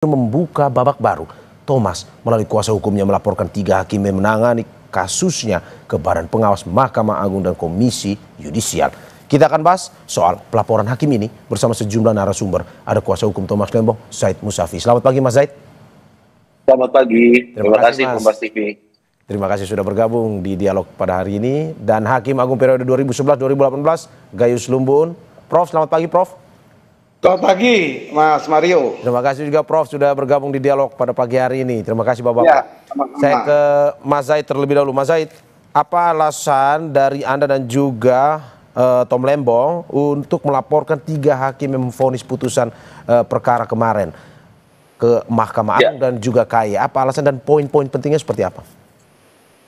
membuka babak baru. Thomas melalui kuasa hukumnya melaporkan 3 hakim yang menangani kasusnya ke Badan Pengawas Mahkamah Agung dan Komisi Yudisial. Kita akan bahas soal pelaporan hakim ini bersama sejumlah narasumber. Ada kuasa hukum Thomas Lembong, Zaid Musafi. Selamat pagi Mas Zaid. Selamat pagi. Terima kasih Mas. Kompas TV. Terima kasih sudah bergabung di dialog pada hari ini. Dan Hakim Agung periode 2011-2018, Gayus Lumbun. Prof, selamat pagi Prof. Selamat pagi, Mas Mario. Terima kasih juga Prof sudah bergabung di dialog pada pagi hari ini. Terima kasih Bapak. Ya, sama-sama. Saya ke Mas Zaid terlebih dahulu. Mas Zaid, apa alasan dari Anda dan juga Tom Lembong untuk melaporkan 3 hakim yang memvonis putusan perkara kemarin ke Mahkamah Agung dan juga KAI? Apa alasan dan poin-poin pentingnya seperti apa?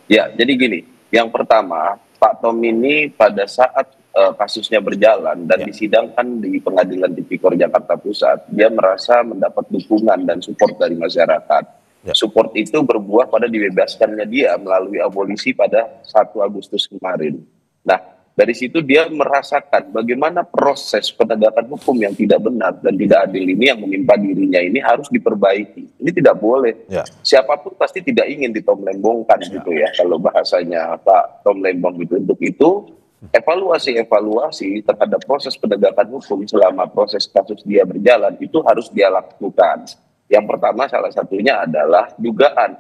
Ya, jadi gini. Yang pertama, Pak Tom ini pada saat kasusnya berjalan dan disidangkan di Pengadilan Tipikor Jakarta Pusat, dia merasa mendapat dukungan dan support dari masyarakat. Support itu berbuah pada dibebaskannya dia melalui abolisi pada 1 Agustus kemarin. Nah, dari situ dia merasakan bagaimana proses penegakan hukum yang tidak benar dan tidak adil ini yang menimpa dirinya ini harus diperbaiki. Ini tidak boleh. Siapapun pasti tidak ingin ditomlembongkan gitu ya. Kalau bahasanya Pak Tom Lembong itu, untuk itu evaluasi terhadap proses penegakan hukum selama proses kasus dia berjalan itu harus dia lakukan. Yang pertama salah satunya adalah dugaan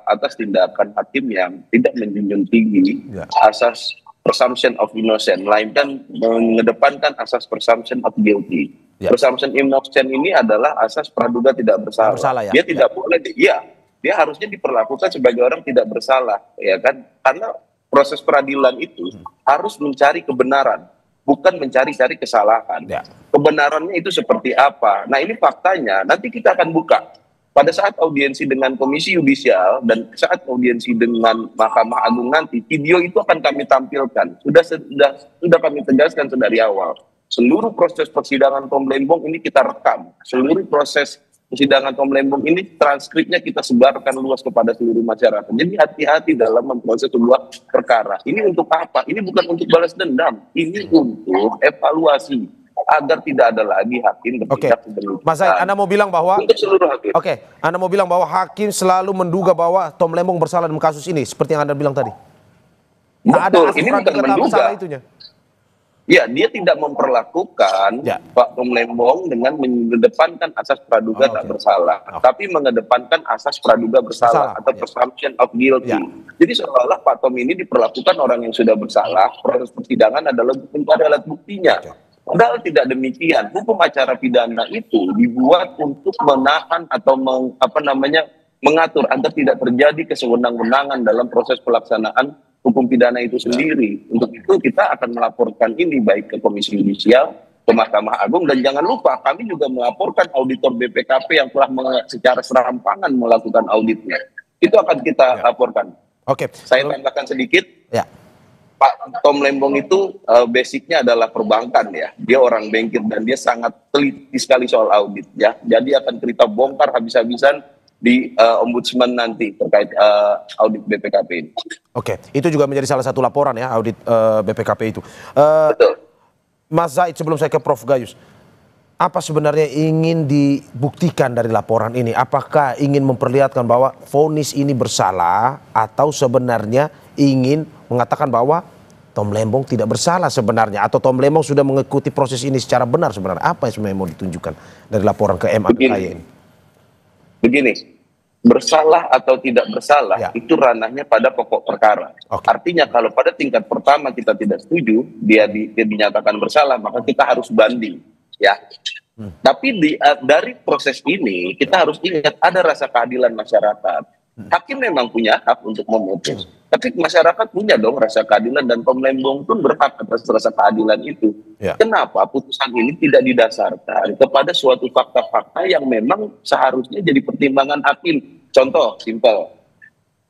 atas tindakan hakim yang tidak menjunjung tinggi asas presumption of innocent, melainkan mengedepankan asas presumption of guilty. Presumption innocent ini adalah asas praduga tidak bersalah. Dia tidak boleh, dia harusnya diperlakukan sebagai orang tidak bersalah, ya kan? Karena proses peradilan itu harus mencari kebenaran, bukan mencari-cari kesalahan. Kebenarannya itu seperti apa? Nah, ini faktanya. Nanti kita akan buka pada saat audiensi dengan Komisi Yudisial dan saat audiensi dengan Mahkamah Agung nanti, video itu akan kami tampilkan. Sudah kami tegaskan dari awal. Seluruh proses persidangan Tom Lembong ini kita rekam. Seluruh proses persidangan Tom Lembong ini transkripnya kita sebarkan luas kepada seluruh masyarakat. Jadi hati-hati dalam memproses sebuah perkara. Ini untuk apa? Ini bukan untuk balas dendam. Ini untuk evaluasi agar tidak ada lagi hakim bertindak sebenarnya. Mas Zaid, Anda mau bilang bahwa untuk seluruh hakim. Anda mau bilang bahwa hakim selalu menduga bahwa Tom Lembong bersalah dalam kasus ini, seperti yang Anda bilang tadi. Betul, ini bukan menduga. Itunya. Ya, dia tidak memperlakukan Pak Tom Lembong dengan mengedepankan asas praduga tak bersalah, tapi mengedepankan asas praduga bersalah atau presumption of guilty. Jadi seolah-olah Pak Tom ini diperlakukan orang yang sudah bersalah, proses persidangan adalah mencari alat buktinya. Padahal tidak demikian. Hukum acara pidana itu dibuat untuk menahan atau mengatur agar tidak terjadi kesewenang-wenangan dalam proses pelaksanaan hukum pidana itu sendiri. Untuk itu kita akan melaporkan ini baik ke Komisi Yudisial, ke Mahkamah Agung, dan jangan lupa kami juga melaporkan auditor BPKP yang telah secara serampangan melakukan auditnya. Itu akan kita laporkan. Saya tambahkan sedikit. Pak Tom Lembong itu basicnya adalah perbankan ya. Dia orang bankir dan dia sangat teliti sekali soal audit ya. Jadi akan kita bongkar habis-habisan di ombudsman nanti terkait audit BPKP ini. Itu juga menjadi salah satu laporan ya, audit BPKP itu. Betul. Mas Zaid, sebelum saya ke Prof Gayus, apa sebenarnya ingin dibuktikan dari laporan ini? Apakah ingin memperlihatkan bahwa vonis ini bersalah atau sebenarnya ingin mengatakan bahwa Tom Lembong tidak bersalah sebenarnya, atau Tom Lembong sudah mengikuti proses ini secara benar sebenarnya? Apa yang sebenarnya mau ditunjukkan dari laporan ke MA ini? Begini, bersalah atau tidak bersalah itu ranahnya pada pokok perkara. Artinya kalau pada tingkat pertama kita tidak setuju, dia dinyatakan bersalah, maka kita harus banding, ya. Tapi dari proses ini kita harus ingat ada rasa keadilan masyarakat. Hakim memang punya hak untuk memutus, tapi masyarakat punya dong rasa keadilan, dan Tom Lembong pun berhak atas rasa keadilan itu. Kenapa putusan ini tidak didasarkan kepada suatu fakta-fakta yang memang seharusnya jadi pertimbangan hakim? Contoh simpel,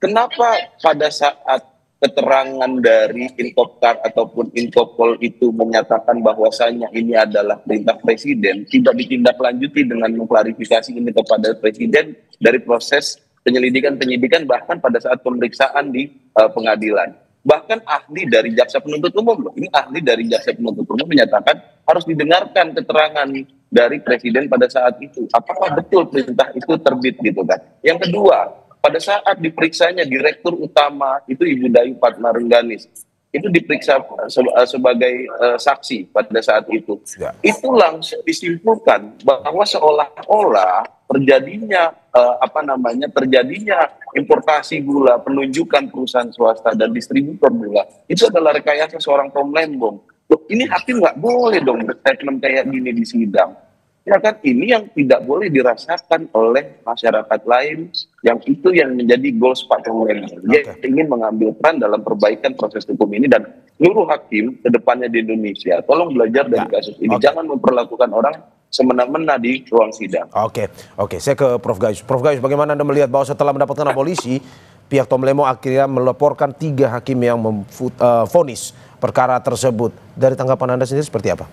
kenapa pada saat keterangan dari Inkopkar ataupun Inkopol itu menyatakan bahwasanya ini adalah perintah presiden, tidak ditindaklanjuti dengan mengklarifikasi ini kepada presiden dari proses penyidikan bahkan pada saat pemeriksaan di pengadilan. Bahkan ahli dari jaksa penuntut umum, ini ahli dari jaksa penuntut umum menyatakan harus didengarkan keterangan dari presiden pada saat itu. Apakah betul perintah itu terbit gitu kan? Yang kedua, pada saat diperiksanya Direktur Utama itu Ibu Dayu Fatmarengganis, itu diperiksa sebagai saksi pada saat itu. Ya. Itu langsung disimpulkan bahwa seolah-olah terjadinya terjadinya importasi gula, penunjukan perusahaan swasta dan distributor gula itu adalah rekayasa seorang Tom Lembong. Loh, ini hakim nggak boleh dong berstatement kayak gini di sidang. Ya kan, ini yang tidak boleh dirasakan oleh masyarakat lain, yang itu yang menjadi goals Pak Tom Lembong. Dia ingin mengambil peran dalam perbaikan proses hukum ini, dan seluruh hakim kedepannya di Indonesia, tolong belajar dari kasus ini. Jangan memperlakukan orang semena-mena di ruang sidang. Oke, saya ke Prof. Gayus. Prof. Gayus, bagaimana Anda melihat bahwa setelah mendapatkan abolisi, pihak Tom Lembong akhirnya melaporkan 3 hakim yang memvonis perkara tersebut. Dari tanggapan Anda sendiri seperti apa?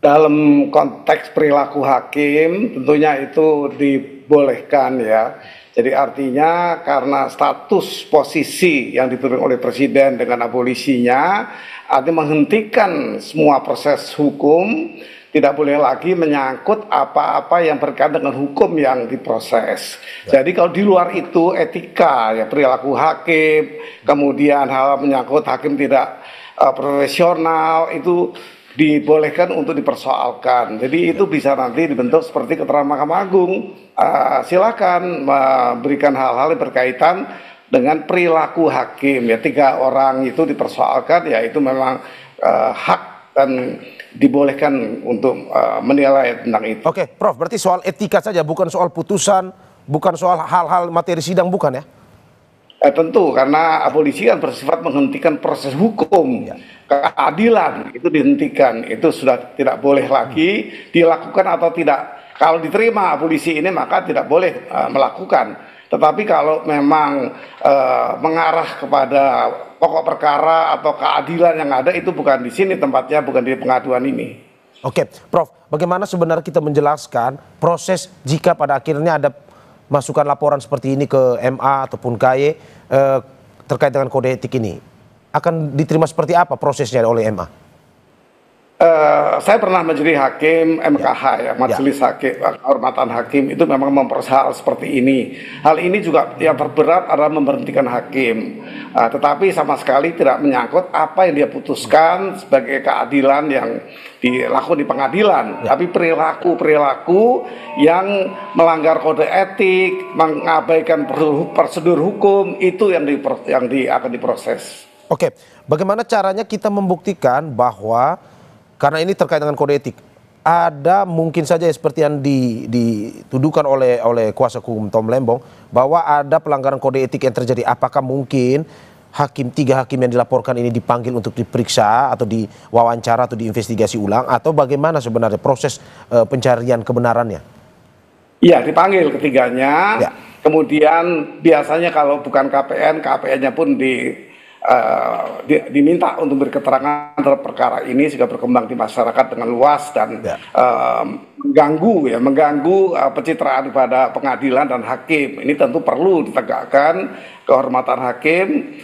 Dalam konteks perilaku hakim tentunya itu dibolehkan ya. Jadi artinya karena status posisi yang diturunkan oleh Presiden dengan abolisinya, artinya menghentikan semua proses hukum, tidak boleh lagi menyangkut apa-apa yang berkaitan dengan hukum yang diproses. Jadi kalau di luar itu etika, ya perilaku hakim, kemudian hal menyangkut hakim tidak profesional, itu dibolehkan untuk dipersoalkan. Jadi itu bisa nanti dibentuk seperti keterangan Mahkamah Agung. Silakan memberikan hal-hal yang berkaitan dengan perilaku hakim. Ya 3 orang itu dipersoalkan, ya itu memang hak dan dibolehkan untuk menilai tentang itu. Oke, Prof, berarti soal etika saja, bukan soal putusan, bukan soal hal-hal materi sidang, bukan ya? Tentu, karena abolisi kan bersifat menghentikan proses hukum, keadilan itu dihentikan, itu sudah tidak boleh lagi dilakukan atau tidak. Kalau diterima abolisi ini maka tidak boleh melakukan. Tetapi kalau memang mengarah kepada pokok perkara atau keadilan yang ada, itu bukan di sini tempatnya, bukan di pengaduan ini. Oke, Prof, bagaimana sebenarnya kita menjelaskan proses jika pada akhirnya ada masukan laporan seperti ini ke MA ataupun KY terkait dengan kode etik ini? Akan diterima seperti apa prosesnya oleh MA? Saya pernah menjadi hakim MKH ya, Majelis Hakim Kehormatan Hakim, itu memang memproses hal seperti ini. Hal ini juga yang terberat adalah memberhentikan hakim, tetapi sama sekali tidak menyangkut apa yang dia putuskan sebagai keadilan yang dilakukan di pengadilan, tapi perilaku yang melanggar kode etik, mengabaikan prosedur hukum, itu yang akan diproses. Oke, bagaimana caranya kita membuktikan bahwa karena ini terkait dengan kode etik, ada mungkin saja seperti yang dituduhkan oleh kuasa hukum Tom Lembong bahwa ada pelanggaran kode etik yang terjadi. Apakah mungkin 3 hakim yang dilaporkan ini dipanggil untuk diperiksa atau diwawancara atau diinvestigasi ulang, atau bagaimana sebenarnya proses pencarian kebenarannya? Iya, dipanggil ketiganya. Kemudian biasanya kalau bukan KPN-nya pun diminta untuk berketerangan terhadap perkara ini sehingga berkembang di masyarakat dengan luas dan mengganggu pencitraan pada pengadilan dan hakim. Ini tentu perlu ditegakkan kehormatan hakim,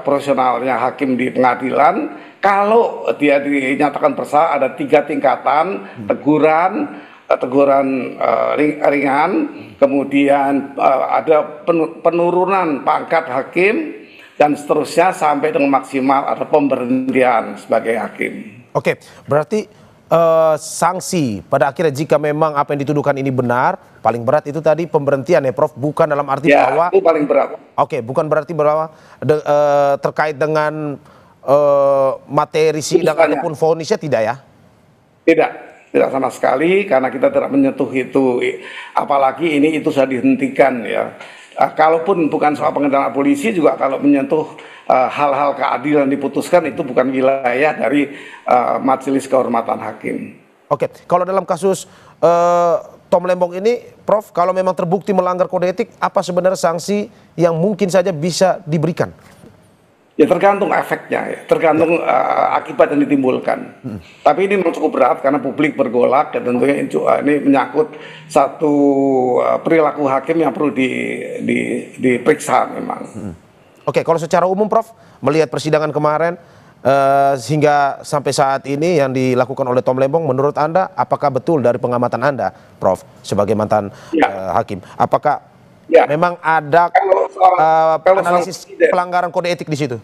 profesionalnya hakim di pengadilan. Kalau dia dinyatakan bersalah, ada 3 tingkatan: teguran ringan, kemudian ada penurunan pangkat hakim, dan seterusnya sampai dengan maksimal ada pemberhentian sebagai hakim. Oke, berarti sanksi pada akhirnya jika memang apa yang dituduhkan ini benar, paling berat itu tadi pemberhentian ya Prof, bukan dalam arti bahwa itu paling berat. Oke, bukan berarti bahwa terkait dengan materi sidang ataupun vonisnya, tidak ya? Tidak sama sekali, karena kita tidak menyentuh itu, apalagi itu sudah dihentikan ya. Kalaupun bukan soal pengendalian polisi, juga kalau menyentuh hal-hal keadilan diputuskan, itu bukan wilayah dari Majelis Kehormatan Hakim. Oke, kalau dalam kasus Tom Lembong ini, Prof, kalau memang terbukti melanggar kode etik, apa sebenarnya sanksi yang mungkin saja bisa diberikan? Ya tergantung efeknya, ya. Tergantung akibat yang ditimbulkan. Tapi ini memang cukup berat karena publik bergolak, dan tentunya ini menyangkut satu perilaku hakim yang perlu diperiksa memang. Oke, kalau secara umum Prof, melihat persidangan kemarin, Sehingga sampai saat ini yang dilakukan oleh Tom Lembong, menurut Anda, apakah betul dari pengamatan Anda, Prof, sebagai mantan hakim, apakah memang ada analisis pelanggaran kode etik di situ?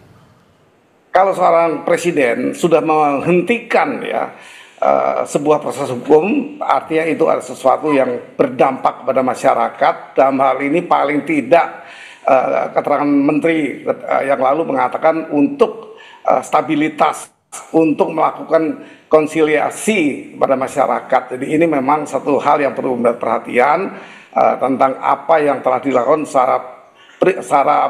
Kalau seorang presiden sudah menghentikan ya sebuah proses hukum, artinya itu ada sesuatu yang berdampak kepada masyarakat. Dalam hal ini paling tidak keterangan menteri yang lalu mengatakan untuk stabilitas, untuk melakukan konsiliasi pada masyarakat. Jadi ini memang satu hal yang perlu mendapat perhatian tentang apa yang telah dilakukan secara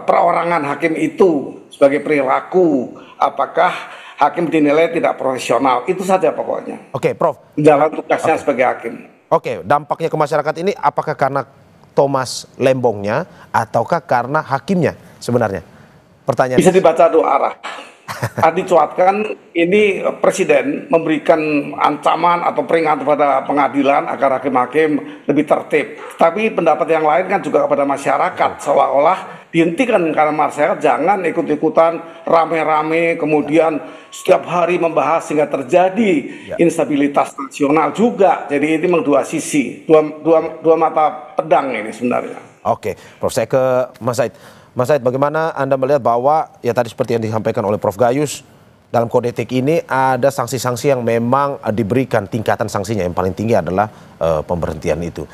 perorangan hakim itu sebagai perilaku. Apakah hakim dinilai tidak profesional? Itu saja pokoknya. Oke, Prof. Dalam tugasnya sebagai hakim. Oke, dampaknya ke masyarakat ini apakah karena Thomas Lembongnya ataukah karena hakimnya sebenarnya? Pertanyaan. Bisa dibaca dua arah. Dicuatkan ini presiden memberikan ancaman atau peringatan kepada pengadilan agar hakim-hakim lebih tertib. Tapi pendapat yang lain kan juga kepada masyarakat, seolah-olah dihentikan karena masyarakat jangan ikut-ikutan rame-rame kemudian setiap hari membahas sehingga terjadi instabilitas nasional juga. Jadi ini memang dua sisi, dua mata pedang ini sebenarnya. Oke, Prof, saya ke Mas Said. Mas Said, bagaimana Anda melihat bahwa ya tadi seperti yang disampaikan oleh Prof Gayus, dalam kode etik ini ada sanksi-sanksi yang memang diberikan, tingkatan sanksinya yang paling tinggi adalah pemberhentian itu.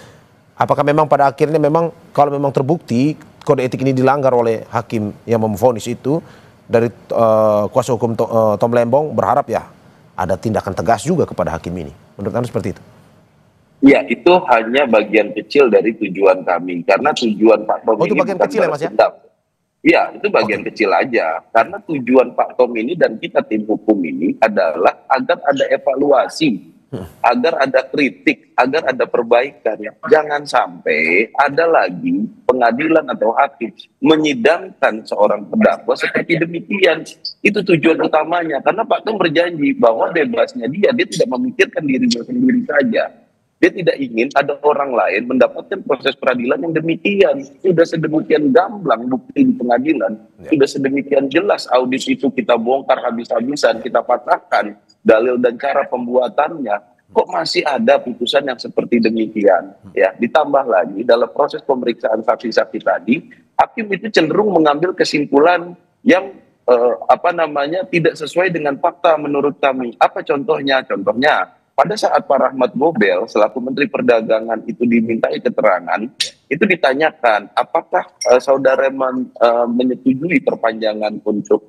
Apakah memang pada akhirnya memang kalau memang terbukti kode etik ini dilanggar oleh hakim yang memvonis itu, dari kuasa hukum Tom Lembong berharap ya ada tindakan tegas juga kepada hakim ini. Menurut Anda seperti itu? Ya, itu hanya bagian kecil dari tujuan kami. Karena tujuan Pak Tom itu ini bagian bukan kecil ya, Mas, ya? Iya, itu bagian kecil aja. Karena tujuan Pak Tom ini dan kita tim hukum ini adalah agar ada evaluasi, agar ada kritik, agar ada perbaikan. Jangan sampai ada lagi pengadilan atau hakim menyidangkan seorang terdakwa seperti demikian. Itu tujuan utamanya. Karena Pak Tom berjanji bahwa bebasnya dia tidak memikirkan dirinya sendiri saja. Dia tidak ingin ada orang lain mendapatkan proses peradilan yang demikian. Sudah sedemikian gamblang bukti di pengadilan. Sudah sedemikian jelas audit itu kita bongkar habis-habisan, kita patahkan dalil dan cara pembuatannya. Kok masih ada putusan yang seperti demikian? Ya, ditambah lagi dalam proses pemeriksaan saksi-saksi tadi, hakim itu cenderung mengambil kesimpulan yang tidak sesuai dengan fakta menurut kami. Apa contohnya? Contohnya, pada saat Pak Rahmat Gobel selaku Menteri Perdagangan itu dimintai keterangan, itu ditanyakan apakah saudara menyetujui perpanjangan untuk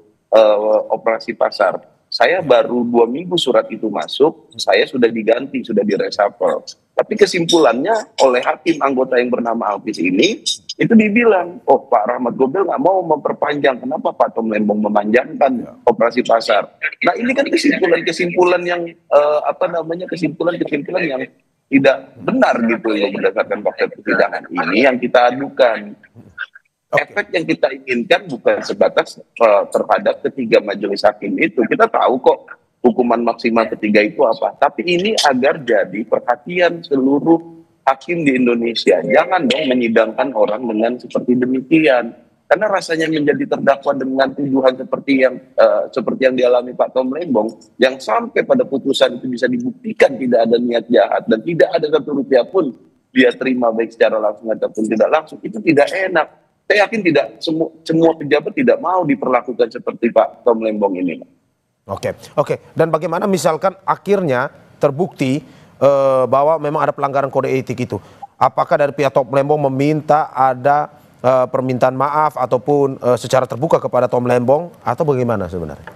operasi pasar. Saya baru 2 minggu surat itu masuk, saya sudah diganti, sudah diresapel. Tapi kesimpulannya oleh hakim anggota yang bernama Alvis ini, itu dibilang, oh Pak Rahmat Gobel nggak mau memperpanjang, kenapa Pak Tom Lembong memanjangkan operasi pasar? Nah ini kan kesimpulan-kesimpulan yang kesimpulan-kesimpulan yang tidak benar gitu loh berdasarkan fakta persidangan ini yang kita adukan. Efek yang kita inginkan bukan sebatas terhadap ketiga majelis hakim itu. Kita tahu kok hukuman maksimal ketiga itu apa. Tapi ini agar jadi perhatian seluruh hakim di Indonesia. Jangan dong menyidangkan orang dengan seperti demikian. Karena rasanya menjadi terdakwa dengan tuduhan seperti yang dialami Pak Tom Lembong, yang sampai pada putusan itu bisa dibuktikan tidak ada niat jahat dan tidak ada satu rupiah pun dia terima baik secara langsung ataupun tidak langsung, itu tidak enak. Saya yakin tidak semua pejabat tidak mau diperlakukan seperti Pak Tom Lembong ini. Oke. Dan bagaimana misalkan akhirnya terbukti bahwa memang ada pelanggaran kode etik itu? Apakah dari pihak Tom Lembong meminta ada permintaan maaf ataupun secara terbuka kepada Tom Lembong atau bagaimana sebenarnya?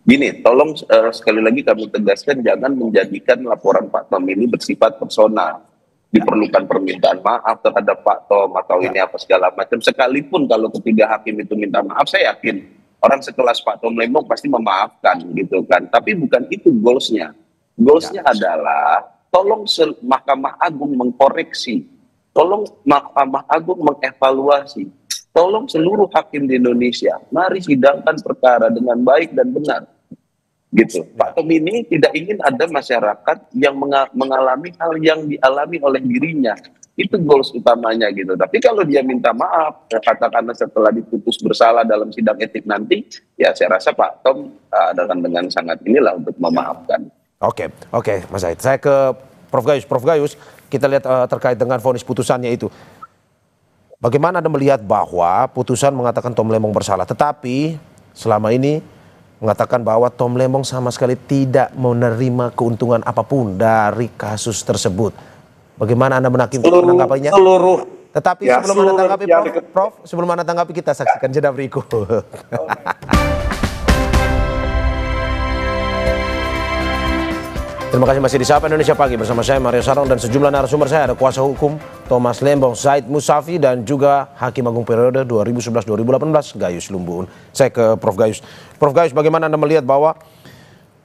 Gini, tolong sekali lagi kami tegaskan jangan menjadikan laporan Pak Tom ini bersifat personal. Diperlukan permintaan maaf terhadap Pak Tom atau ini apa segala macam. Sekalipun kalau ketiga hakim itu minta maaf, saya yakin orang sekelas Pak Tom Lembong pasti memaafkan gitu kan. Tapi bukan itu goalsnya. Goalsnya adalah tolong Mahkamah Agung mengkoreksi, tolong Mahkamah Agung mengevaluasi, tolong seluruh hakim di Indonesia mari sidangkan perkara dengan baik dan benar. Gitu. Pak Tom ini tidak ingin ada masyarakat yang mengalami hal yang dialami oleh dirinya. Itu goals utamanya gitu. Tapi kalau dia minta maaf, katakanlah setelah diputus bersalah dalam sidang etik nanti, ya saya rasa Pak Tom dengan sangat inilah untuk memaafkan. Oke, Mas Zaid. Saya ke Prof Gayus. Prof Gayus, kita lihat terkait dengan vonis putusannya itu. Bagaimana Anda melihat bahwa putusan mengatakan Tom Lembong bersalah, tetapi selama ini mengatakan bahwa Tom Lembong sama sekali tidak menerima keuntungan apapun dari kasus tersebut. Bagaimana Anda menanggapinya? Tetapi ya, sebelum Anda tanggapi, Prof, sebelum Anda tanggapi, kita saksikan jeda berikut. Terima kasih masih di Sapa Indonesia Pagi bersama saya Mario Sarong dan sejumlah narasumber saya. Ada kuasa hukum Thomas Lembong, Zaid Musafi, dan juga Hakim Agung periode 2011-2018 Gayus Lumbun. Saya ke Prof Gayus. Prof Gayus, bagaimana Anda melihat bahwa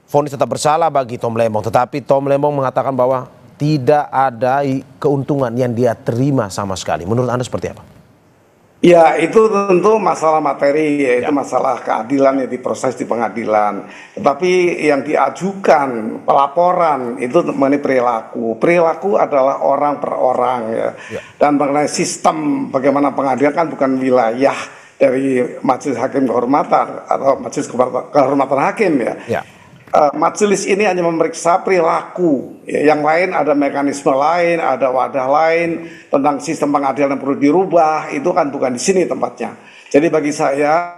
vonis tetap bersalah bagi Tom Lembong, tetapi Tom Lembong mengatakan bahwa tidak ada keuntungan yang dia terima sama sekali. Menurut Anda seperti apa? Ya, itu tentu masalah materi, yaitu masalah keadilan yang diproses di pengadilan. Tetapi yang diajukan pelaporan itu mengenai perilaku. Perilaku adalah orang per orang ya. Dan mengenai sistem bagaimana pengadilan kan bukan wilayah dari Majelis Hakim Kehormatan atau Majelis Kehormatan Hakim ya. Majelis ini hanya memeriksa perilaku, yang lain ada mekanisme lain, ada wadah lain tentang sistem pengadilan yang perlu dirubah, itu kan bukan di sini tempatnya. Jadi bagi saya,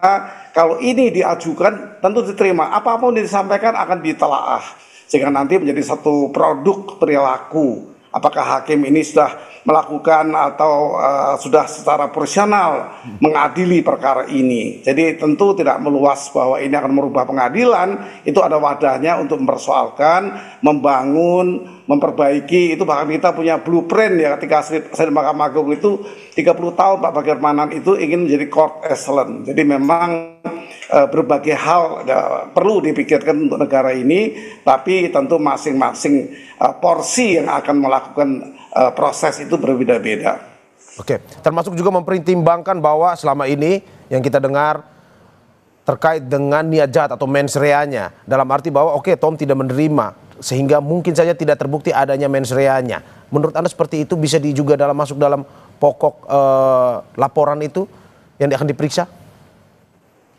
kalau ini diajukan tentu diterima, apapun yang disampaikan akan ditelaah, sehingga nanti menjadi satu produk perilaku. Apakah hakim ini sudah melakukan atau sudah secara profesional mengadili perkara ini. Jadi tentu tidak meluas bahwa ini akan merubah pengadilan, itu ada wadahnya untuk mempersoalkan, membangun, memperbaiki. Itu bahkan kita punya blueprint ya, ketika saya di Mahkamah Agung itu 30 tahun Pak Bagirmanan itu ingin menjadi court excellent. Jadi memang berbagai hal perlu dipikirkan untuk negara ini, tapi tentu masing-masing porsi yang akan melakukan proses itu berbeda-beda. Oke, termasuk juga mempertimbangkan bahwa selama ini yang kita dengar terkait dengan niat jahat atau mens reanya, dalam arti bahwa Tom tidak menerima sehingga mungkin saja tidak terbukti adanya mens reanya. Menurut Anda seperti itu bisa juga masuk dalam pokok laporan itu yang akan diperiksa?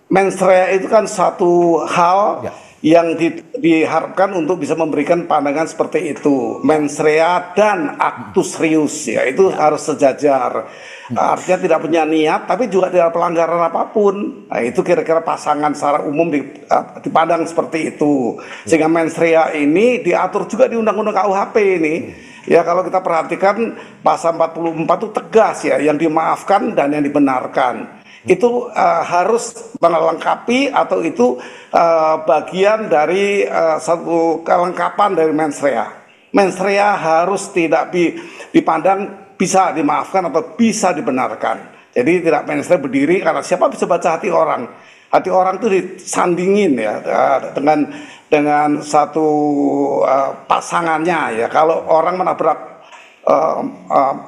Mens rea itu kan satu hal yang diharapkan untuk bisa memberikan pandangan seperti itu. Mens rea dan actus reus ya, itu harus sejajar. Artinya tidak punya niat tapi juga tidak pelanggaran apapun. Nah, itu kira-kira pasangan secara umum dipandang seperti itu. Sehingga mens rea ini diatur juga di Undang-Undang KUHP ini. Ya, kalau kita perhatikan pasal 44 itu tegas ya, yang dimaafkan dan yang dibenarkan. Itu harus melengkapi atau itu bagian dari satu kelengkapan dari mens rea. Mens rea harus tidak dipandang bisa dimaafkan atau bisa dibenarkan. Jadi tidak mens rea berdiri karena siapa bisa baca hati orang. Hati orang itu disandingin ya dengan satu pasangannya ya. Kalau orang menabrak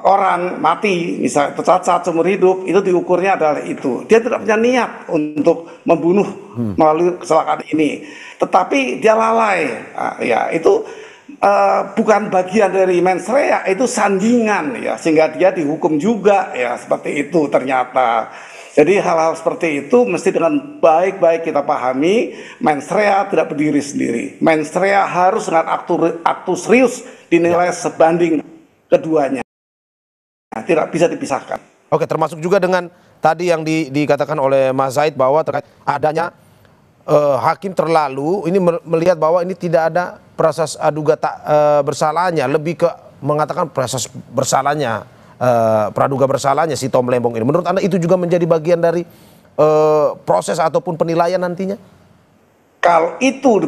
orang mati, misalnya tercacat seumur hidup, itu diukurnya adalah itu. Dia tidak punya niat untuk membunuh melalui kecelakaan ini, tetapi dia lalai. Ya itu bukan bagian dari mens rea, itu sandingan ya, sehingga dia dihukum juga ya, seperti itu ternyata. Jadi hal-hal seperti itu mesti dengan baik-baik kita pahami. Mens rea tidak berdiri sendiri. Mens rea harus dengan actus reus dinilai sebanding keduanya, tidak bisa dipisahkan. Oke, termasuk juga dengan tadi yang dikatakan oleh Mas Zaid bahwa terkait adanya hakim terlalu ini melihat bahwa ini tidak ada prasas aduga tak bersalahnya, lebih ke mengatakan prasas bersalahnya, praduga bersalahnya si Tom Lembong ini. Menurut Anda itu juga menjadi bagian dari proses ataupun penilaian nantinya? Kalau itu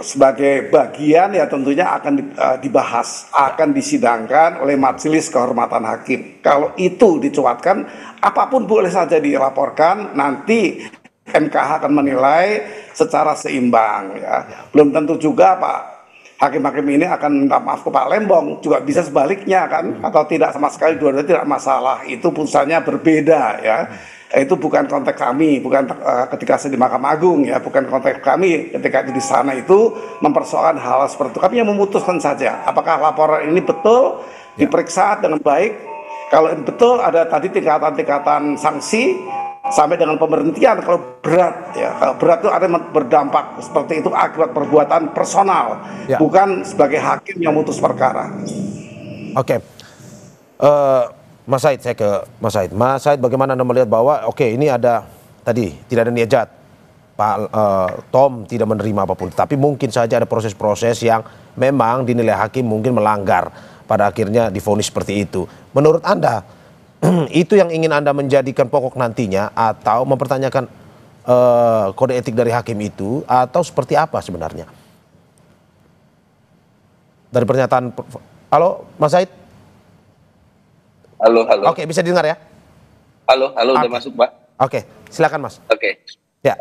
sebagai bagian ya tentunya akan dibahas, akan disidangkan oleh Majelis Kehormatan Hakim. Kalau itu dicuatkan, apapun boleh saja dilaporkan, nanti MKH akan menilai secara seimbang ya. Belum tentu juga Pak hakim-hakim ini akan minta maaf ke Pak Lembong, juga bisa sebaliknya kan, atau tidak sama sekali, dua-duanya tidak masalah. Itu putusannya berbeda ya. Itu bukan konteks kami, bukan ketika saya di Mahkamah Agung ya, bukan konteks kami ketika itu di sana itu mempersoalkan hal seperti itu. Kami yang memutuskan saja apakah laporan ini betul diperiksa dengan baik. Kalau betul ada tadi tingkatan-tingkatan sanksi sampai dengan pemberhentian kalau berat ya. Kalau berat itu ada berdampak seperti itu akibat perbuatan personal, bukan sebagai hakim yang memutus perkara. Oke. Mas Said, saya ke Mas Said. Mas Said, bagaimana Anda melihat bahwa ini ada tadi tidak ada niat jahat, Pak Tom tidak menerima apapun, tapi mungkin saja ada proses-proses yang memang dinilai hakim mungkin melanggar, pada akhirnya divonis seperti itu. Menurut Anda itu yang ingin Anda menjadikan pokok nantinya, atau mempertanyakan kode etik dari hakim itu, atau seperti apa sebenarnya? Dari pernyataan, halo Mas Said? Halo, halo. Oke, bisa didengar ya? Halo, udah masuk, Pak. Oke, silakan Mas. Oke. Ya.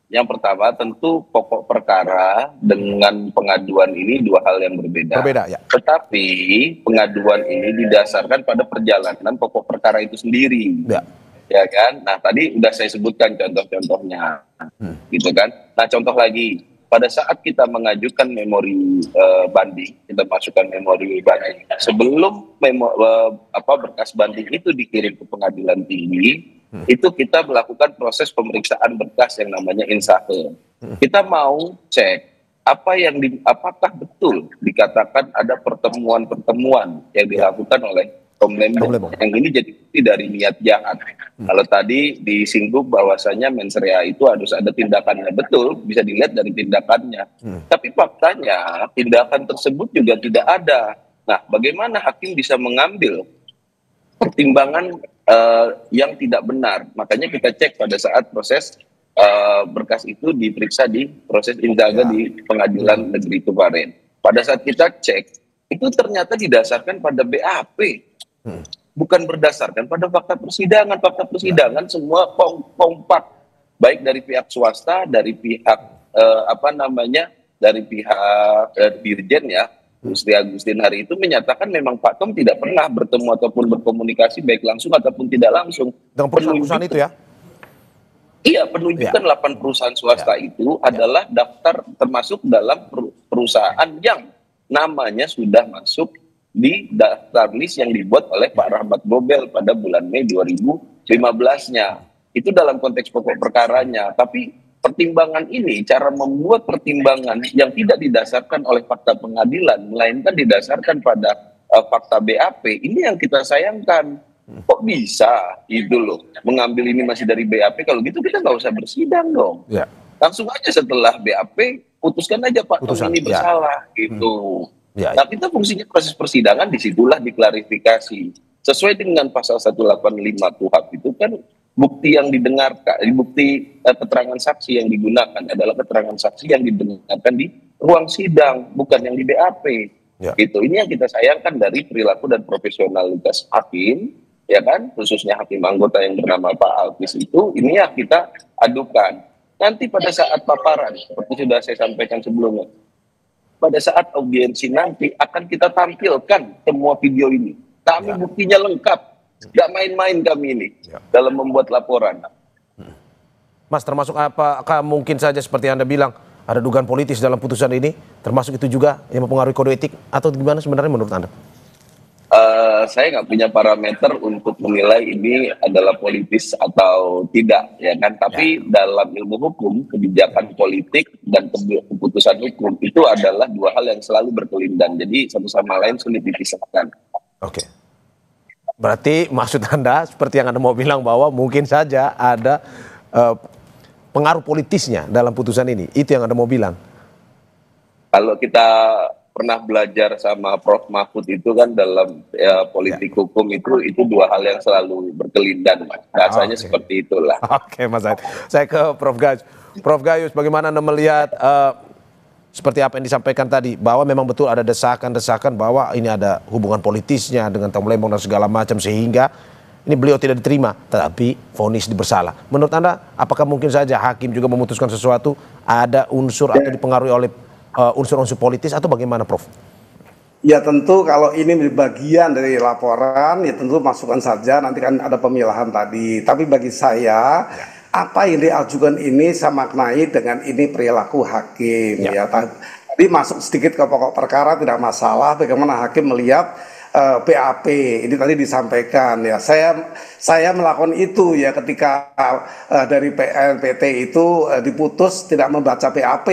Yang pertama tentu pokok perkara dengan pengaduan ini dua hal yang berbeda. Berbeda, ya. Tetapi pengaduan ini didasarkan pada perjalanan pokok perkara itu sendiri. Ya. Ya kan? Nah, tadi udah saya sebutkan contoh-contohnya. Gitu kan? Nah, contoh lagi. Pada saat kita mengajukan memori banding, kita masukkan memori banding. Sebelum berkas banding itu dikirim ke pengadilan tinggi, itu kita melakukan proses pemeriksaan berkas yang namanya insahe. Kita mau cek apakah betul dikatakan ada pertemuan-pertemuan yang dilakukan oleh Tom Lembong. Yang ini jadi bukti dari niat jahat. Kalau tadi disinggung bahwasanya mens rea itu harus ada tindakannya, betul, bisa dilihat dari tindakannya. Tapi faktanya tindakan tersebut juga tidak ada. Nah, bagaimana hakim bisa mengambil pertimbangan yang tidak benar? Makanya kita cek pada saat proses berkas itu diperiksa di proses indaga di pengadilan negeri kemarin. Pada saat kita cek, itu ternyata didasarkan pada BAP. Bukan berdasarkan pada fakta persidangan. Fakta persidangan semua kompak, baik dari pihak swasta, dari pihak dari pihak Dirjen ya, Gusti Agustin hari itu menyatakan memang Pak Tom tidak pernah bertemu ataupun berkomunikasi baik langsung ataupun tidak langsung dengan perusahaan itu ya. Iya, penunjukan 8 perusahaan swasta itu adalah daftar termasuk dalam perusahaan yang namanya sudah masuk di daftar list yang dibuat oleh Pak Rahmat Gobel pada bulan Mei 2015-nya. Itu dalam konteks pokok perkaranya. Tapi pertimbangan ini, cara membuat pertimbangan yang tidak didasarkan oleh fakta pengadilan, melainkan didasarkan pada fakta BAP, ini yang kita sayangkan. Kok bisa itu loh, mengambil ini masih dari BAP? Kalau gitu kita nggak usah bersidang dong. Ya. Langsung aja setelah BAP, putuskan aja Pak Tom ini bersalah gitu. Ya. Nah, kita fungsinya proses persidangan disitulah diklarifikasi. Sesuai dengan pasal 185 KUHP itu kan bukti yang didengarkan, bukti keterangan saksi yang digunakan adalah keterangan saksi yang didengarkan di ruang sidang, bukan yang di BAP. Ya. Gitu. Ini yang kita sayangkan dari perilaku dan profesionalitas hakim, ya kan, khususnya hakim anggota yang bernama Pak Alkis itu, ini yang kita adukan. Nanti pada saat paparan, seperti sudah saya sampaikan sebelumnya, pada saat audiensi nanti akan kita tampilkan semua video ini. Kami buktinya lengkap, nggak main-main kami ini dalam membuat laporan. Mas, termasuk apakah mungkin saja seperti Anda bilang ada dugaan politis dalam putusan ini, termasuk itu juga yang mempengaruhi kode etik, atau gimana sebenarnya menurut Anda? Saya nggak punya parameter untuk menilai ini adalah politis atau tidak, ya kan? Tapi dalam ilmu hukum, kebijakan politik dan keputusan hukum itu adalah dua hal yang selalu berkelindan. Jadi satu sama lain sulit dipisahkan. Oke. Berarti maksud Anda seperti yang Anda mau bilang bahwa mungkin saja ada pengaruh politisnya dalam putusan ini. Itu yang Anda mau bilang? Kalau kita pernah belajar sama Prof. Mahfud itu kan dalam politik hukum itu dua hal yang selalu berkelindan, Mas. Rasanya seperti itulah. Oke, Mas Said. Saya ke Prof. Gayus. Prof. Gayus, bagaimana Anda melihat seperti apa yang disampaikan tadi, bahwa memang betul ada desakan-desakan bahwa ini ada hubungan politisnya dengan Tom Lembong dan segala macam, sehingga ini beliau tidak diterima, tetapi vonis bersalah. Menurut Anda, apakah mungkin saja hakim juga memutuskan sesuatu, ada unsur atau dipengaruhi oleh unsur-unsur politis, atau bagaimana, Prof? Ya tentu kalau ini bagian dari laporan, ya tentu masukkan saja, nanti kan ada pemilahan tadi. Tapi bagi saya, apa yang diajukan ini saya maknai dengan ini perilaku hakim. Ya. Tadi masuk sedikit ke pokok perkara tidak masalah, bagaimana hakim melihat BAP. Ini tadi disampaikan ya. Saya melakukan itu ya ketika dari PNPT itu diputus tidak membaca BAP.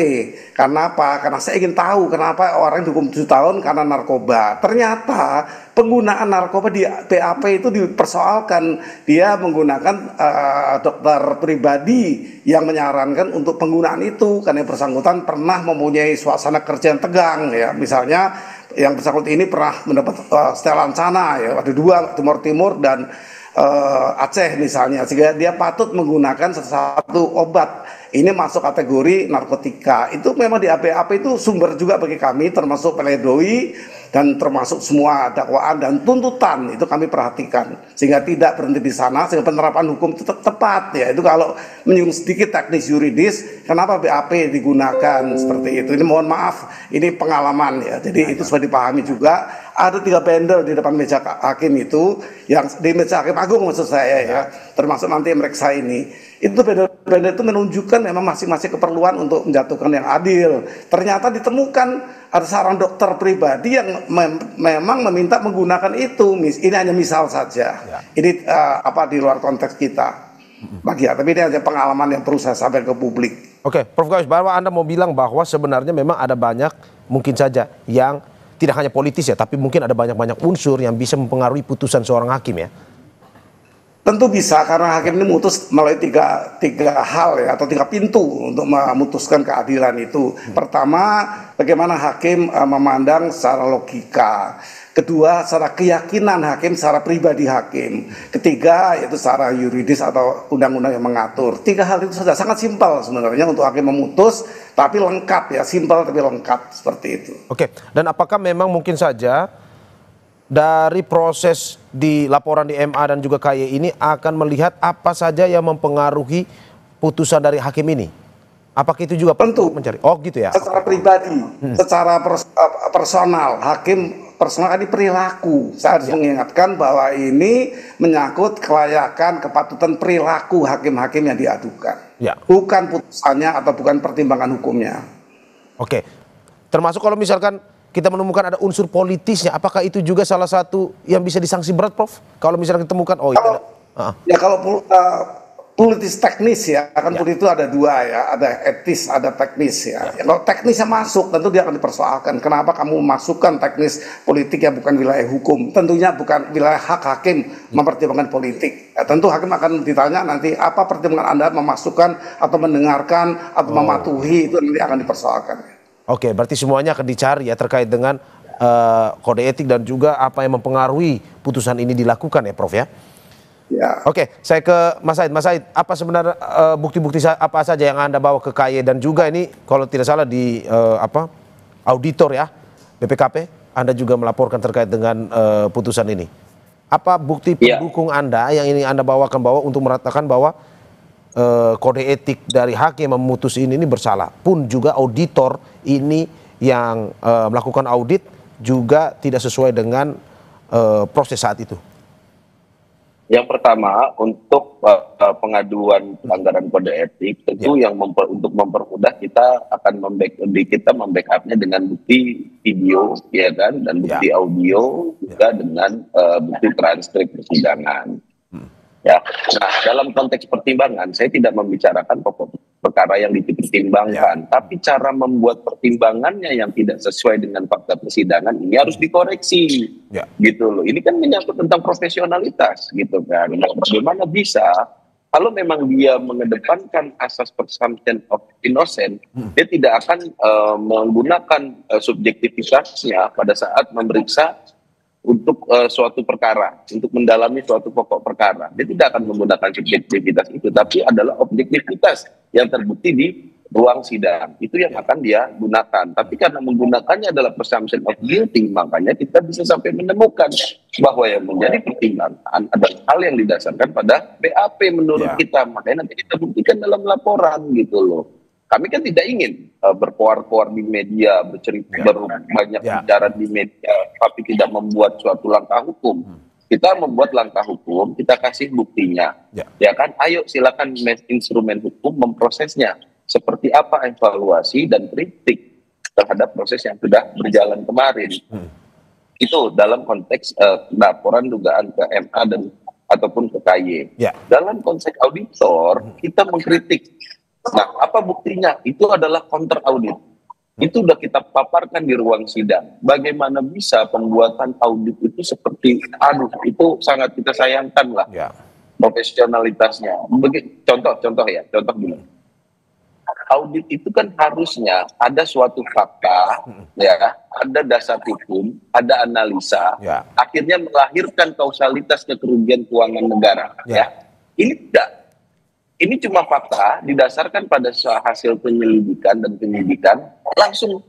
Karena apa? Karena saya ingin tahu kenapa orang dihukum 7 tahun karena narkoba. Ternyata penggunaan narkoba di BAP itu dipersoalkan. Dia menggunakan dokter pribadi yang menyarankan untuk penggunaan itu karena yang bersangkutan pernah mempunyai suasana kerja yang tegang ya. Misalnya yang bersangkutan ini pernah mendapat setelan sana ya, ada 2 Timur dan Aceh misalnya, sehingga dia patut menggunakan sesuatu obat. Ini masuk kategori narkotika. Itu memang di BAP itu sumber juga bagi kami, termasuk pledoi dan termasuk semua dakwaan dan tuntutan itu kami perhatikan, sehingga tidak berhenti di sana, sehingga penerapan hukum itu tepat ya. Itu kalau menyinggung sedikit teknis yuridis, kenapa BAP digunakan seperti itu. Ini mohon maaf, ini pengalaman ya. Jadi itu sudah dipahami juga. Ada 3 bendel di depan meja hakim itu, yang di meja hakim agung maksud saya ya, termasuk nanti yang mereksa ini. Itu bendel-bendel itu menunjukkan memang masing-masing keperluan untuk menjatuhkan yang adil. Ternyata ditemukan ada saran dokter pribadi yang memang meminta menggunakan itu. Ini hanya misal saja. Ini di luar konteks kita. Tapi ini hanya pengalaman yang perlu saya sampaikan ke publik. Oke, Prof Gayus, bahwa Anda mau bilang bahwa sebenarnya memang ada banyak mungkin saja yang tidak hanya politis ya, tapi mungkin ada banyak-banyak unsur yang bisa mempengaruhi putusan seorang hakim ya? Tentu bisa, karena hakim ini memutus melalui tiga hal ya, atau 3 pintu untuk memutuskan keadilan itu. Pertama, bagaimana hakim memandang secara logika. Kedua, secara keyakinan hakim, secara pribadi hakim. Ketiga, yaitu secara yuridis atau undang-undang yang mengatur. 3 hal itu sudah sangat simpel sebenarnya untuk hakim memutus, tapi lengkap ya, simpel tapi lengkap seperti itu. Oke, dan apakah memang mungkin saja dari proses di laporan di MA dan juga KY ini akan melihat apa saja yang mempengaruhi putusan dari hakim ini? Apakah itu juga tentu mencari? Oh gitu ya. Secara pribadi, secara personal, hakim personal ini perilaku. Saya harus mengingatkan bahwa ini menyangkut kelayakan, kepatutan perilaku hakim-hakim yang diadukan, bukan putusannya atau bukan pertimbangan hukumnya. Oke, termasuk kalau misalkan kita menemukan ada unsur politisnya, apakah itu juga salah satu yang bisa disanksi berat, Prof? Kalau misalnya ditemukan, kalau politis teknis ya, politis itu ada 2 ya, ada etis, ada teknis ya. Kalau teknisnya masuk, tentu dia akan dipersoalkan. Kenapa kamu memasukkan teknis politik yang bukan wilayah hukum? Tentunya bukan wilayah hak hakim mempertimbangkan politik. Ya, tentu hakim akan ditanya nanti apa pertimbangan Anda memasukkan atau mendengarkan atau mematuhi, itu nanti akan dipersoalkan. Oke, berarti semuanya akan dicari ya terkait dengan kode etik dan juga apa yang mempengaruhi putusan ini dilakukan ya, Prof ya? Ya. Oke, saya ke Mas Said. Mas Said, apa sebenarnya bukti-bukti apa saja yang Anda bawa ke KY dan juga ini kalau tidak salah di auditor ya BPKP, Anda juga melaporkan terkait dengan putusan ini. Apa bukti pendukung Anda yang ini Anda bawakan untuk meratakan bahwa kode etik dari hakim yang memutus ini bersalah, pun juga auditor ini yang melakukan audit juga tidak sesuai dengan proses saat itu? Yang pertama, untuk pengaduan pelanggaran kode etik, tentu yang untuk mempermudah kita akan membackup-nya dengan bukti video, ya kan, dan bukti audio juga dengan bukti transkrip persidangan. Ya, nah dalam konteks pertimbangan, saya tidak membicarakan pokok perkara yang dipertimbangkan, tapi cara membuat pertimbangannya yang tidak sesuai dengan fakta persidangan ini harus dikoreksi, gitu loh. Ini kan menyangkut tentang profesionalitas, gitu kan. Nah, bagaimana bisa kalau memang dia mengedepankan asas presumption of innocent, dia tidak akan menggunakan subjektivitasnya pada saat memeriksa untuk suatu perkara, untuk mendalami suatu pokok perkara. Dia tidak akan menggunakan subjektivitas itu, tapi adalah objektivitas yang terbukti di ruang sidang. Itu yang akan dia gunakan. Tapi karena menggunakannya adalah presumption of guilty, makanya kita bisa sampai menemukan bahwa yang menjadi pertimbangan adalah hal yang didasarkan pada BAP menurut kita. Makanya nanti kita buktikan dalam laporan, gitu loh. Kami kan tidak ingin berkoar-koar di media, banyak bicara di media, tapi tidak membuat suatu langkah hukum. Kita membuat langkah hukum, kita kasih buktinya. Ya kan, ayo silakan instrumen hukum memprosesnya. Seperti apa evaluasi dan kritik terhadap proses yang sudah berjalan kemarin. Itu dalam konteks laporan dugaan ke MA dan ataupun ke KY. Ya. Dalam konteks auditor, kita mengkritik. Nah, apa buktinya? Itu adalah counter audit. Itu udah kita paparkan di ruang sidang. Bagaimana bisa pembuatan audit itu seperti, itu sangat kita sayangkan lah. Ya. Profesionalitasnya. Contoh dulu. Audit itu kan harusnya ada suatu fakta, ya, ada dasar hukum, ada analisa, Ya. akhirnya melahirkan kausalitas kerugian keuangan negara. Ya. Ya, ini tidak. Ini cuma fakta didasarkan pada hasil penyelidikan dan penyidikan, langsung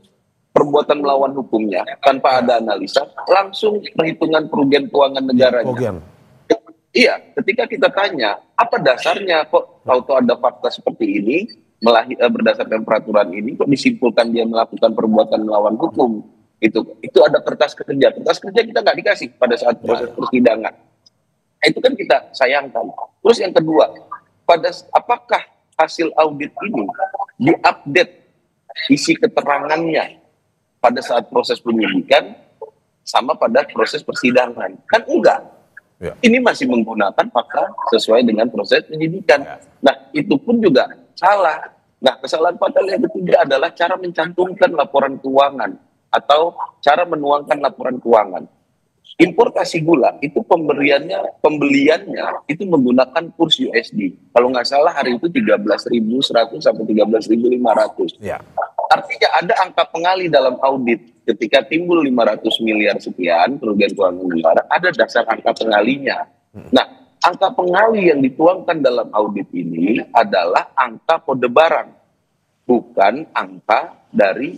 perbuatan melawan hukumnya tanpa ada analisa, langsung perhitungan kerugian keuangan negaranya. Kerugian. Iya, ketika kita tanya apa dasarnya kok tahu-tahu ada fakta seperti ini, berdasarkan peraturan ini kok disimpulkan dia melakukan perbuatan melawan hukum, itu ada kertas kerja kita nggak dikasih pada saat proses persidangan. Itu kan kita sayangkan. Terus yang kedua, apakah hasil audit ini diupdate isi keterangannya pada saat proses penyidikan sama pada proses persidangan? Kan enggak. Ya. Ini masih menggunakan fakta sesuai dengan proses penyidikan. Ya. Nah, itu pun juga salah. Nah, kesalahan fatal yang ketiga adalah cara mencantumkan laporan keuangan atau cara menuangkan laporan keuangan. Importasi gula itu pembeliannya itu menggunakan kurs USD. Kalau nggak salah hari itu 13.100 sampai 13.500. Ya. Artinya ada angka pengali dalam audit. Ketika timbul 500 miliar sekian kerugian keuangan negara, ada dasar angka pengalinya. Nah, angka pengali yang dituangkan dalam audit ini adalah angka kode barang, bukan angka dari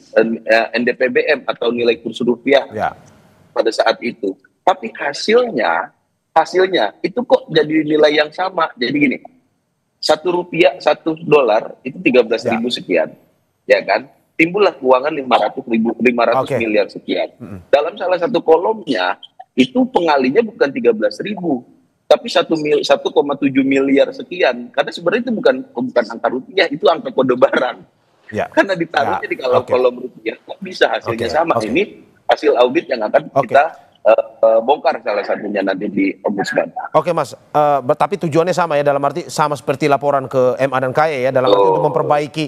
NDPBM atau nilai kurs rupiah pada saat itu. Tapi hasilnya itu kok jadi nilai yang sama. Jadi gini, $1, $1 itu 13.000 sekian, ya kan? Timbullah keuangan 500 miliar sekian. Dalam salah satu kolomnya itu pengalinya bukan 13.000, tapi 1,7 miliar sekian. Karena sebenarnya itu bukan angka rupiah, itu angka kode barang. Ya. Karena ditaruhnya di kolom rupiah, kok bisa hasilnya sama. Ini hasil audit yang akan kita bongkar salah satunya nanti di Ombudsman. Oke Mas, tapi tujuannya sama ya, dalam arti sama seperti laporan ke MA dan KY ya, dalam arti untuk memperbaiki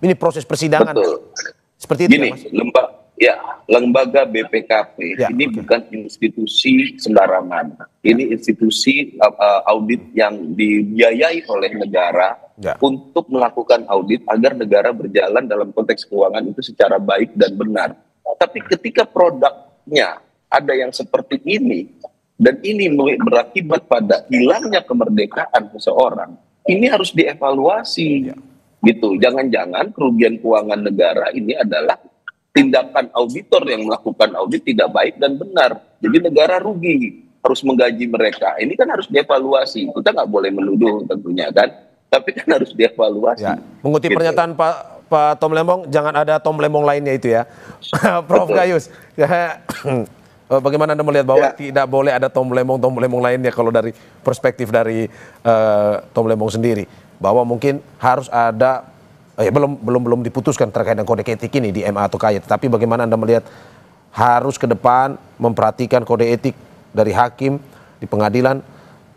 ini proses persidangan. Betul. Seperti itu. Gini, ya, Mas? lembaga BPKP ini bukan institusi sembarangan. Ini institusi audit yang dibiayai oleh negara untuk melakukan audit agar negara berjalan dalam konteks keuangan itu secara baik dan benar. Tapi ketika produknya ada yang seperti ini dan ini berakibat pada hilangnya kemerdekaan seseorang, ini harus dievaluasi. Gitu, jangan-jangan kerugian keuangan negara ini adalah tindakan auditor yang melakukan audit tidak baik dan benar. Jadi negara rugi, harus menggaji mereka. Ini kan harus dievaluasi. Kita nggak boleh menuduh tentunya kan, tapi kan harus dievaluasi. Ya. Mengutip pernyataan Pak Tom Lembong, jangan ada Tom Lembong lainnya itu ya. Prof Gayus, bagaimana Anda melihat bahwa tidak boleh ada Tom Lembong lainnya kalau dari perspektif dari Tom Lembong sendiri? Bahwa mungkin harus ada belum diputuskan terkait dengan kode etik ini di MA atau KY, tetapi bagaimana Anda melihat harus ke depan memperhatikan kode etik dari hakim di pengadilan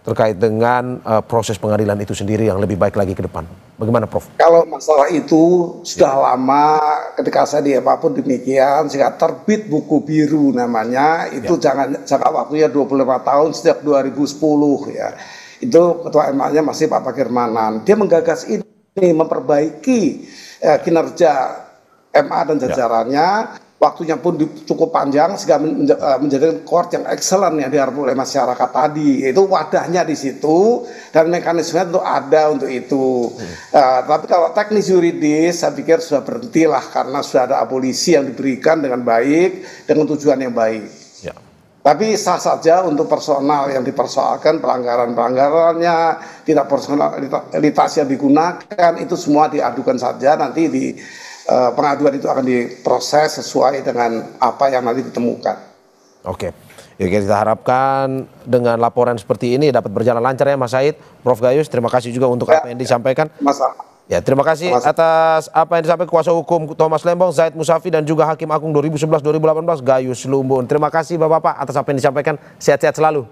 terkait dengan proses pengadilan itu sendiri yang lebih baik lagi ke depan. Bagaimana Prof? Kalau masalah itu sudah lama, ketika saya di MA pun demikian, sehingga terbit buku biru namanya, itu jangka waktunya 25 tahun sejak 2010 ya. Itu ketua MA-nya masih Pak Pakirmanan. Dia menggagas ini, memperbaiki kinerja MA dan jajarannya. Waktunya pun cukup panjang sehingga menjadi court yang excellent yang diharapkan oleh masyarakat tadi. Itu wadahnya di situ dan mekanisme itu ada untuk itu. Tapi kalau teknis yuridis saya pikir sudah berhentilah karena sudah ada abolisi yang diberikan dengan baik dengan tujuan yang baik. Tapi sah saja untuk personal yang dipersoalkan, pelanggaran-pelanggarannya, tidak personalitas yang digunakan, itu semua diadukan saja, nanti di pengaduan itu akan diproses sesuai dengan apa yang nanti ditemukan. Oke, ya, kita harapkan dengan laporan seperti ini dapat berjalan lancar ya Mas Said. Prof Gayus, terima kasih juga untuk apa yang disampaikan. Ya, terima kasih atas apa yang disampaikan kuasa hukum Thomas Lembong, Zaid Musafi, dan juga Hakim Agung 2011-2018 Gayus Lumbun. Terima kasih Bapak-Bapak atas apa yang disampaikan. Sehat-sehat selalu.